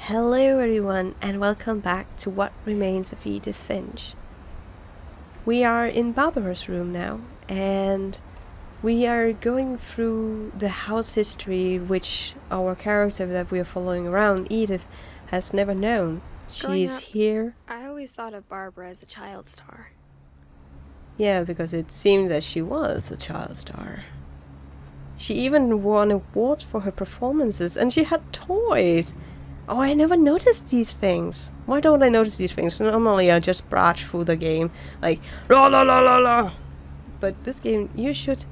Hello everyone and welcome back to What Remains of Edith Finch. We are in Babara's room now and we are going through the house history which our character that we are following around, Edith, has never known. She's here. I always thought of Barbara as a child star. Yeah, because it seemed that she was a child star. She even won awards for her performances and she had toys. Oh, I never noticed these things. Why don't I notice these things? Normally I just barge through the game like la la la la la. But this game you should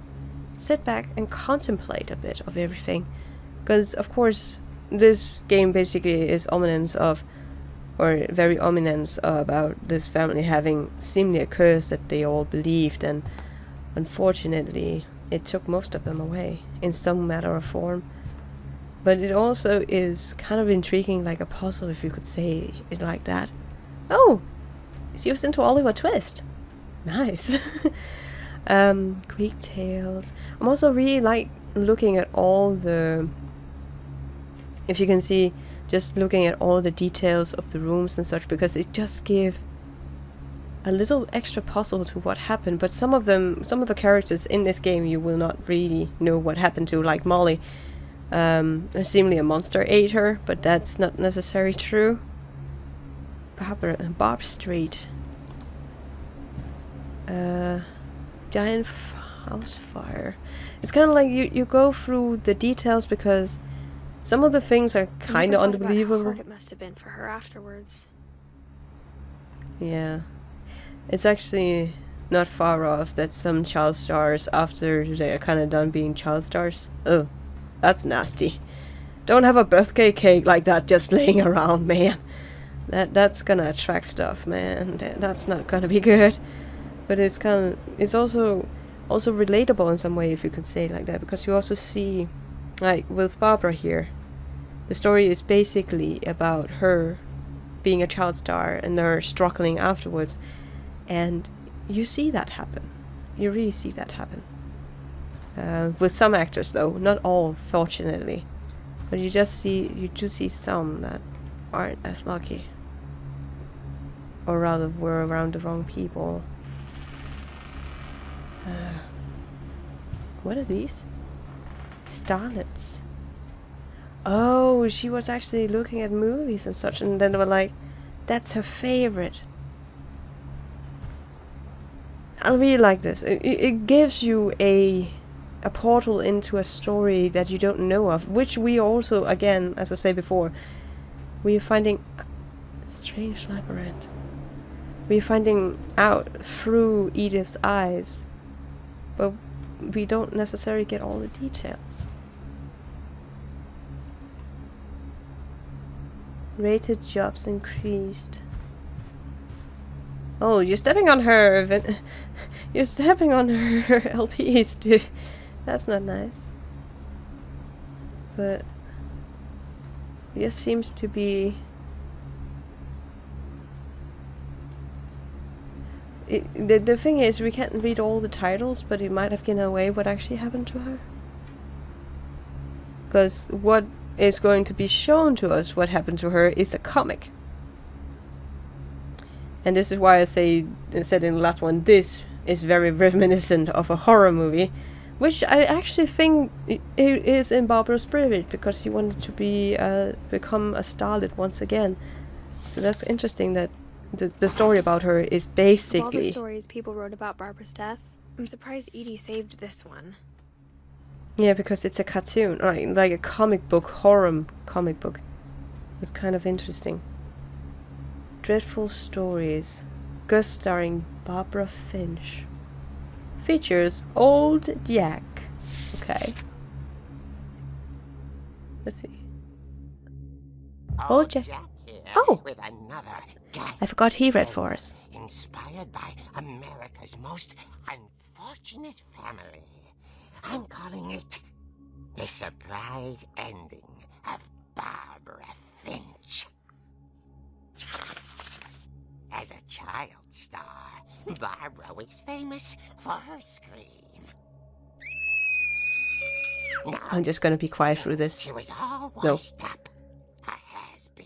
sit back and contemplate a bit of everything. Because of course this game basically is ominous of, or very ominous about this family having seemingly a curse that they all believed, and unfortunately it took most of them away in some matter or form. But it also is kind of intriguing, like a puzzle, if you could say it like that. Oh! She was into Oliver Twist. Nice. Greek tales. I'm also really like looking at all the... If you can see, just looking at all the details of the rooms and such, because it just gives a little extra puzzle to what happened. But some of the characters in this game you will not really know what happened to, like Molly. Seemingly a monster ate her, but that's not necessarily true. Barb Street. Giant house fire. It's kind of like you go through the details because some of the things are kind of unbelievable. How hard it must have been for her afterwards. Yeah. It's actually not far off that some child stars, after they're kind of done being child stars. Oh. That's nasty. Don't have a birthday cake like that just laying around, man. That's gonna attract stuff, man. That's not gonna be good. But it's also relatable in some way, if you could say it like that, because you also see, like with Barbara here, the story is basically about her being a child star and her struggling afterwards, and you see that happen. You really see that happen. With some actors though, not all, fortunately. But you do see some that aren't as lucky. Or rather were around the wrong people. What are these? Starlets. Oh, she was actually looking at movies and such, and then they were like, that's her favorite. I really like this. It gives you a portal into a story that you don't know of, which we also, again, as I said before, we are finding strange labyrinth. We are finding out through Edith's eyes, but we don't necessarily get all the details. Rated jobs increased. Oh, you're stepping on her. You're stepping on her LPs, dude. That's not nice. But it just seems to be... The thing is, we can't read all the titles, but it might have given away what actually happened to her. Because what is going to be shown to us, what happened to her, is a comic. And this is why I said in the last one, this is very reminiscent of a horror movie. Which I actually think it is in Barbara's spirit, because she wanted to become a starlet once again. So that's interesting that the story about her is basically... Of all the stories people wrote about Barbara's death, I'm surprised Edie saved this one. Yeah, because it's a cartoon, like a comic book, horror comic book. It's kind of interesting. Dreadful Stories, guest starring Barbara Finch. Features Old Jack. Okay. Let's see. Old Jack. Oh! With another I forgot he read for us. Inspired by America's most unfortunate family. I'm calling it The Surprise Ending of Barbara Finch. As a child star, Barbara was famous for her scream. I'm just gonna be quiet through this. She was all washed up. A has-been.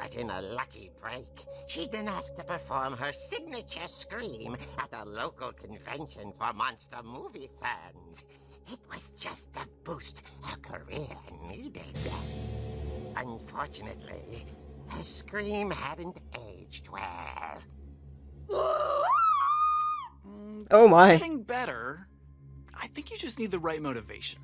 But in a lucky break, she'd been asked to perform her signature scream at a local convention for monster movie fans. It was just the boost her career needed. Unfortunately, her scream hadn't aged well. Oh my. Getting better. I think you just need the right motivation.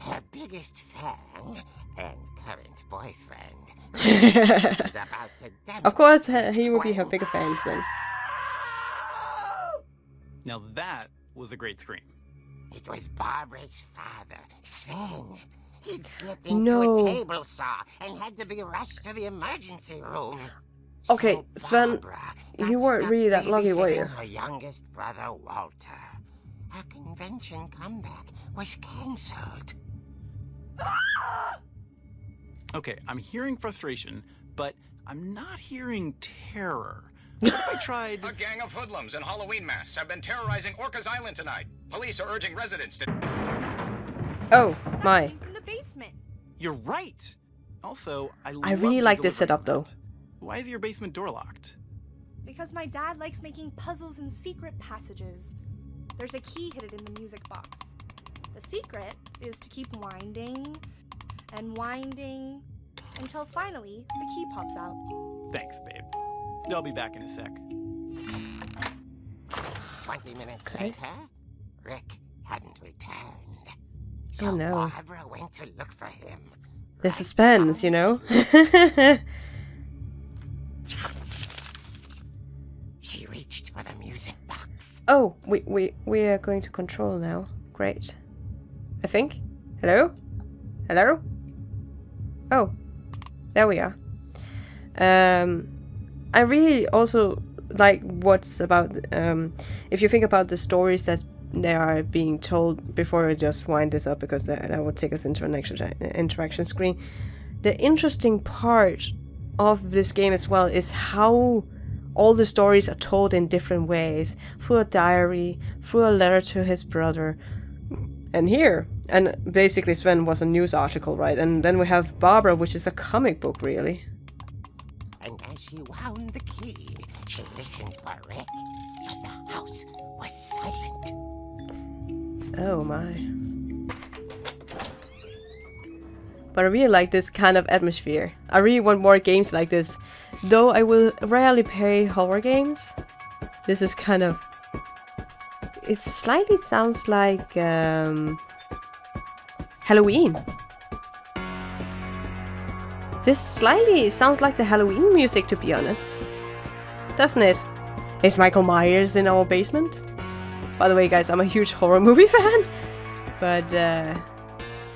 Her biggest fan and current boyfriend is about to Of course, he would be her bigger fans then. Now that was a great scream. It was Barbara's father, Sven. He'd slipped into a table saw and had to be rushed to the emergency room. Okay, So Sven, Barbara you got weren't stuck really that lucky, were you? babysitting her youngest brother, Walter. Her convention comeback was cancelled. Okay, I'm hearing frustration, but I'm not hearing terror. What if I tried... A gang of hoodlums in Halloween masks have been terrorizing Orca's Island tonight. Police are urging residents to... Oh my. From the basement. You're right! Also, I really love like your this setup, though. delivery. Why is your basement door locked? Because my dad likes making puzzles and secret passages. There's a key hidden in the music box. The secret is to keep winding and winding until finally the key pops out. Thanks, babe. I'll be back in a sec. 20 minutes later, Rick hadn't returned. Oh So no. Barbara went to look for him. The suspense, you know? She reached for the music box. Oh, we are going to control now. Great. I think. Hello? Hello? Oh. There we are. I really also like what's about, if you think about the stories that they are being told, before I just wind this up because that would take us into an extra interaction screen. The interesting part of this game as well is how all the stories are told in different ways. Through a diary, through a letter to his brother, and here. And basically Sven was a news article, right? And then we have Babara, which is a comic book, really. And as she wound the key, she listened for Rick, but the house was silent. Oh my. But I really like this kind of atmosphere. I really want more games like this. Though I will rarely play horror games. This is kind of... It slightly sounds like Halloween. This slightly sounds like the Halloween music, to be honest. Doesn't it? Is Michael Myers in our basement? By the way, guys, I'm a huge horror movie fan. But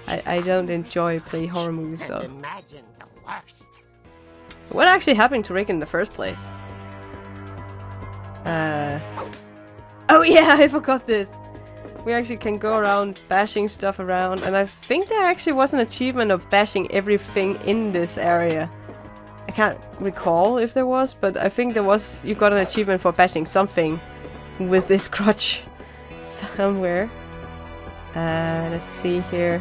I don't enjoy playing horror movies, so... Imagine the worst. What actually happened to Rick in the first place? Oh yeah, I forgot this. We actually can go around bashing stuff around, and I think there actually was an achievement of bashing everything in this area. I can't recall if there was, but I think there was. You got an achievement for bashing something with this crutch somewhere. Let's see here.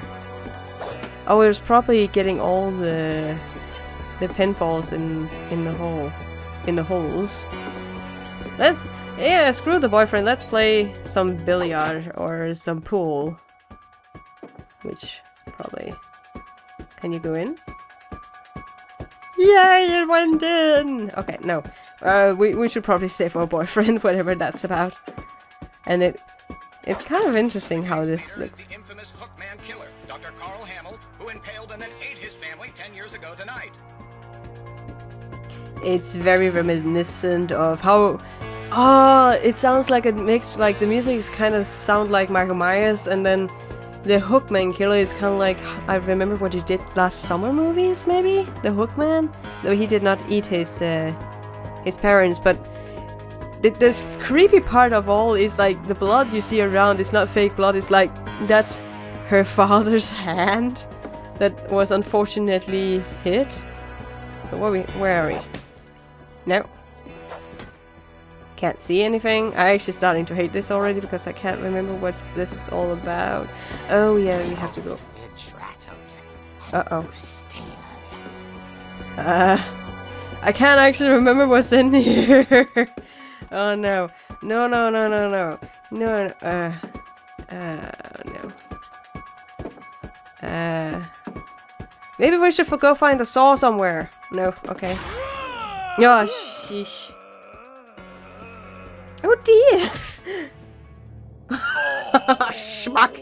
Oh, it was probably getting all the pinballs in the holes. Yeah, screw the boyfriend. Let's play some billiard or some pool. Which probably... Can you go in? Yay, it went in! Okay, no. We should probably save our boyfriend, whatever that's about. And it's kind of interesting how this looks. The infamous Hookman killer, Dr. Carl Hamill, who impaled and then ate his family 10 years ago tonight. It's very reminiscent of how... Oh, it sounds like a mix, like the music is kind of sound like Michael Myers, and then the Hookman killer is kind of like, I remember what he did last summer movies, maybe? The Hookman? Though he did not eat his parents, but this creepy part of all is like the blood you see around is not fake blood, it's like, that's her father's hand that was unfortunately hit. So where are we? No. Can't see anything. I'm actually starting to hate this already because I can't remember what this is all about. Oh yeah, we have to go. I can't actually remember what's in here. Oh no. No, no, no, no, no. No, no. Maybe we should go find a saw somewhere. No, okay. Oh, sheesh. Oh dear! Schmuck!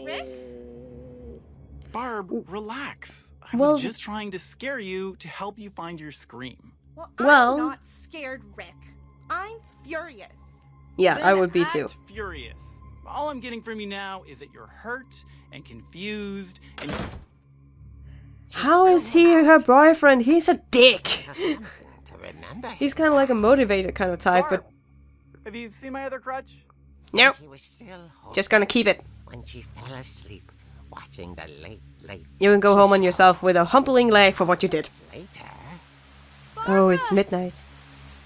Barb, relax. I Well- was just trying to scare you to help you find your scream. Well, I'm not scared, Rick. I'm furious. Yeah, I Then would be too. act furious. All I'm getting from you now is that you're hurt and confused and How is he her boyfriend? He's a dick! Something to remember. He's kind of like a motivated kind of type, but Have you seen my other crutch? nope. She was still home Just gonna keep it. when she fell asleep watching the late You can go home on yourself with a humbling leg for what you did. later. Oh, it's midnight.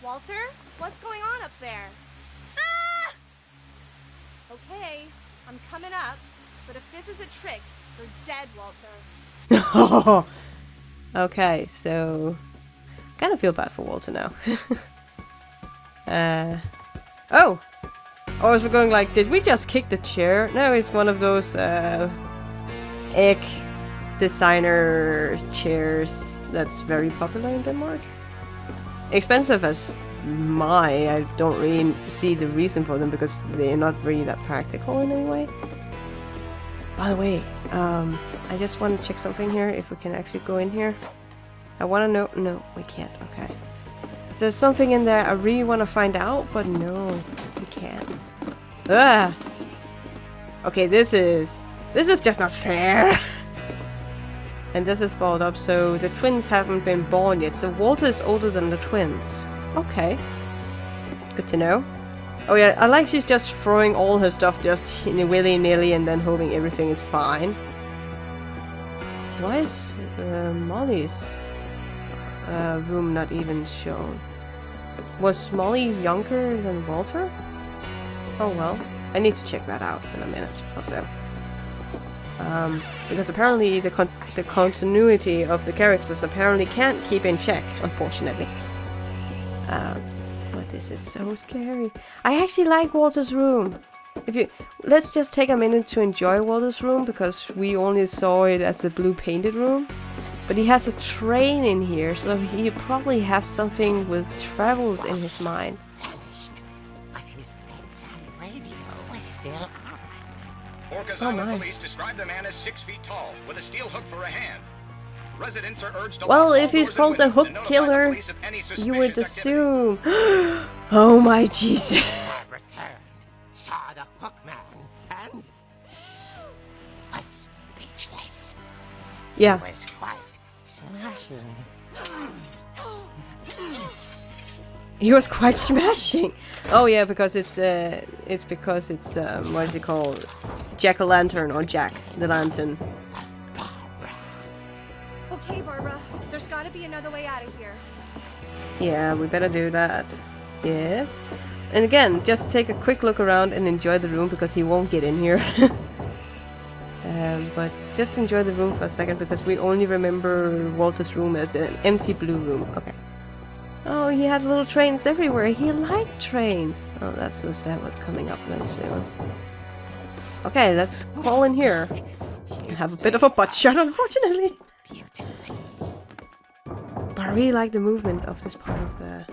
Walter, what's going on up there? Ah! Okay, I'm coming up, but if this is a trick, you're dead, Walter. Okay, so kind of feel bad for Walter now. Oh! I was going like, did we just kick the chair? No, it's one of those egg designer chairs that's very popular in Denmark. Expensive as I don't really see the reason for them because they're not really that practical in any way. By the way, I just want to check something here, if we can actually go in here. I want to know... No, we can't. Okay. Is there something in there I really want to find out? But no, we can't. Ah! Okay, this is just not fair! And this is balled up, so the twins haven't been born yet. So Walter is older than the twins. Okay. Good to know. Oh yeah, I like she's just throwing all her stuff just willy-nilly and then hoping everything is fine. Why is Molly's room not even shown? Was Molly younger than Walter? Oh well, I need to check that out in a minute or so. Because apparently the continuity of the characters apparently can't keep in check, unfortunately. But this is so scary. I actually like Walter's room. Let's just take a minute to enjoy Walter's room, because we only saw it as a blue painted room. But he has a train in here, so he probably has something with travels in his mind. Vanished, but his bedside radio was still on. Orcas Oh, Island my. police describe the man as 6 feet tall, with a steel hook for a hand. Residents are urged to Well, lock if all he's doors and called the windows hook and notify the killer, police of any you would suspicious activity. assume. Oh my Jesus. Barb returned, saw the hook man, and was speechless. Yeah. He was quite smashing. He was quite smashing. Oh yeah, because it's what is it called? Jack-o'-lantern or Jack the Lantern. Okay, Barbara, there's gotta be another way out of here. Yeah, we better do that. Yes. And again, just take a quick look around and enjoy the room, because he won't get in here. But just enjoy the room for a second, because we only remember Walter's room as an empty blue room. Okay. Oh, he had little trains everywhere. He liked trains. Oh, that's so sad what's coming up then soon. Okay, let's crawl in here. I have a bit of a butt shot, unfortunately. Beautifully. But I really like the movement of this part of the...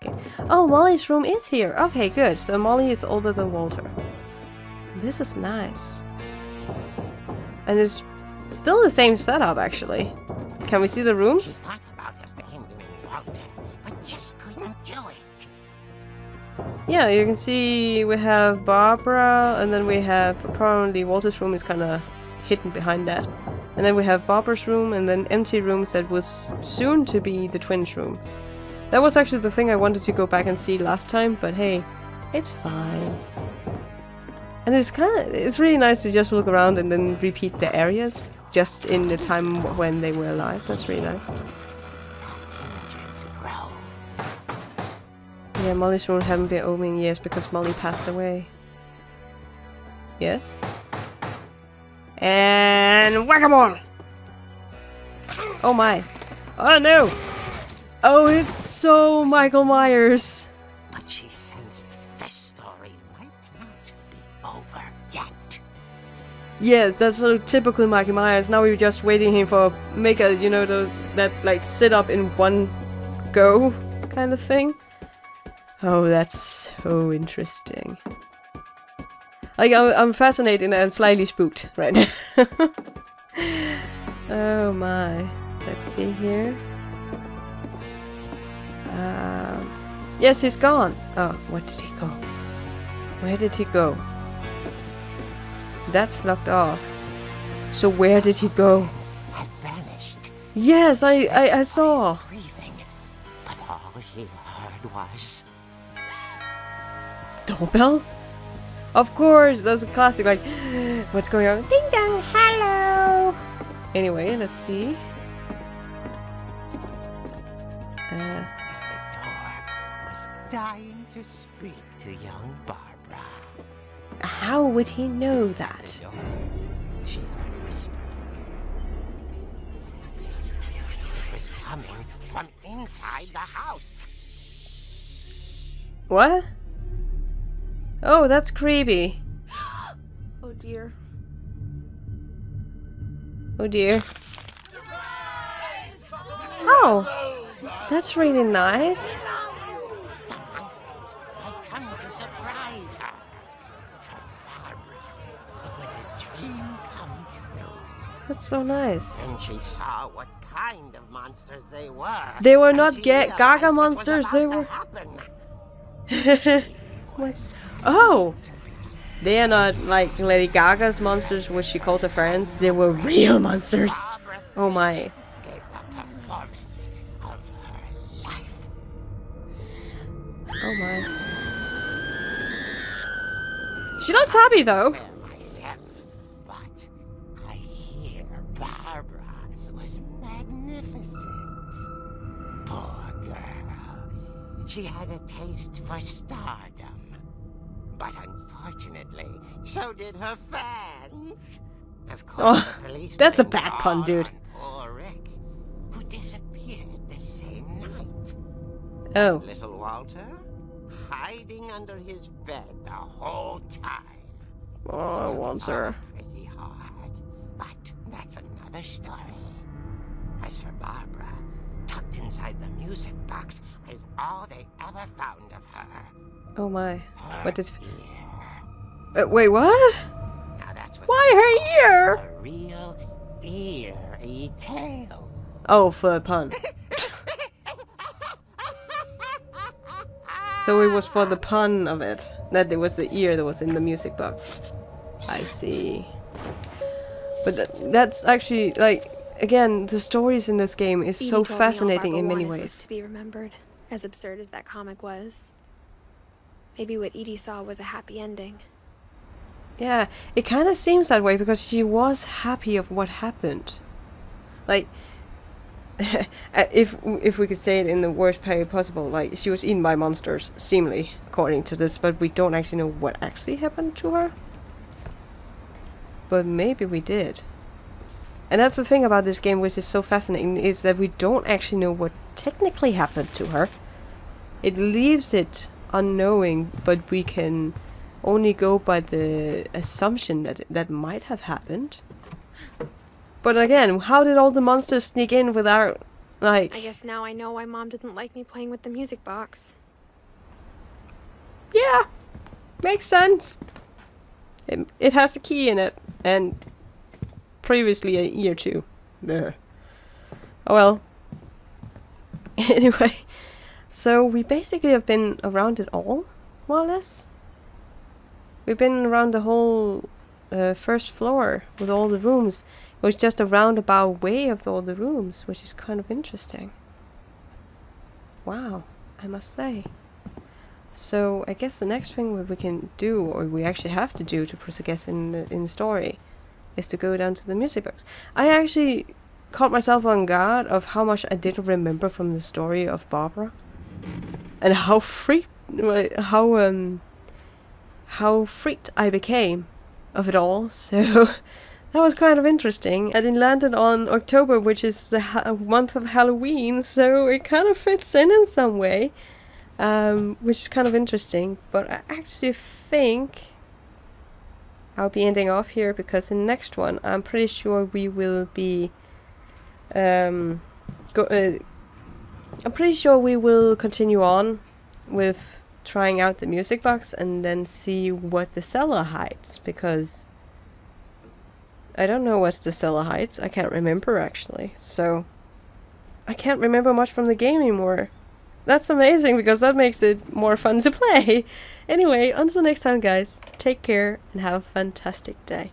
Okay. Oh, Molly's room is here. Okay, good. So Molly is older than Walter. This is nice. And it's still the same setup, actually. Can we see the She rooms? thought about abandoning Walter, but just couldn't do it. Yeah, you can see we have Barbara, and then we have... Apparently Walter's room is kind of hidden behind that. And then we have Barbara's room, and then empty rooms that was soon to be the twins' rooms. That was actually the thing I wanted to go back and see last time, but hey, it's fine. And it's really nice to just look around and then repeat the areas, just in the time when they were alive. That's really nice. Hinges grow. Yeah, Molly's room haven't been open in years because Molly passed away. Yes? And whack-a-mole! Oh my. Oh no! Oh, it's so Michael Myers. But she sensed the story might not be over yet. Yes, that's so typical Michael Myers. Now we're just waiting him for make a, you know, that like sit up in one go kind of thing. Oh, that's so interesting. Like, I'm fascinated and slightly spooked right now. Oh my. Let's see here. Yes, he's gone. Oh, where did he go? Where did he go? That's locked off. So where did he go? Had vanished. Yes, I saw. Breathing, but all she heard was Doorbell? Of course, that's a classic, like, what's going on? Ding dong, hello! Anyway, let's see. the door was dying to speak to young Barbara. How would he know The that? door, she heard whispering. It was coming from inside the house. What? Oh, that's creepy. Oh dear. Oh dear. Oh, that's really nice. The monsters had come to surprise her. For Barbara, it was a dream come true. That's so nice. Then she saw what kind of monsters they were. They were and not she Gaga realized what was monsters, they about were- to happen. What? Oh! They are not like Lady Gaga's monsters, which she calls her friends. They were real monsters. Barbara Oh my. gave the performance of her life. Oh my. She looks happy though. Well, myself, but I hear Barbara was magnificent. Poor girl. She had a taste for stardom. But unfortunately, so did her fans. Of course, Oh, the police that's a blamed bad pun, all dude. on poor Rick, who disappeared the same night. Oh. Little Walter, hiding under his bed the whole time. Oh, I want her. Pretty hard, but that's another story. As for Barbara, tucked inside the music box is all they ever found of her. Oh my. What did... Ear. Wait, what? Now that's what Why her ear? a real eerie tale. Oh, for a pun. So it was for the pun of it. That it was the ear that was in the music box. I see. But that's actually, like, again, the stories in this game is Edie so told me all fascinating Barbara in many wanted was ways. to be remembered, as absurd as that comic was. Maybe what Edie saw was a happy ending. Yeah, it kind of seems that way because she was happy of what happened. Like, if we could say it in the worst way possible, like, she was eaten by monsters, seemingly, according to this, but we don't actually know what actually happened to her. But maybe we did. And that's the thing about this game which is so fascinating, is that we don't actually know what technically happened to her. It leaves it unknowing, but we can only go by the assumption that that might have happened. But again, how did all the monsters sneak in without, like... I guess now I know why Mom didn't like me playing with the music box. Yeah, makes sense. It has a key in it, and previously an ear too. Ugh. Oh well. Anyway, so we basically have been around it all, more or less. We've been around the whole first floor with all the rooms. It was just a roundabout way of all the rooms, which is kind of interesting. Wow, I must say. So I guess the next thing that we can do, or we actually have to do to progress in the story, is to go down to the music box. I actually caught myself on guard of how much I did remember from the story of Barbara, and how freaked I became of it all. So that was kind of interesting. And it landed on October, which is the month of Halloween, so it kind of fits in some way, which is kind of interesting. But I actually think I'll be ending off here, because in the next one I'm pretty sure we will be I'm pretty sure we will continue on with trying out the music box and then see what the cellar hides, because I don't know what the cellar hides. I can't remember actually, so I can't remember much from the game anymore. That's amazing, because that makes it more fun to play. Anyway, until next time guys, take care and have a fantastic day.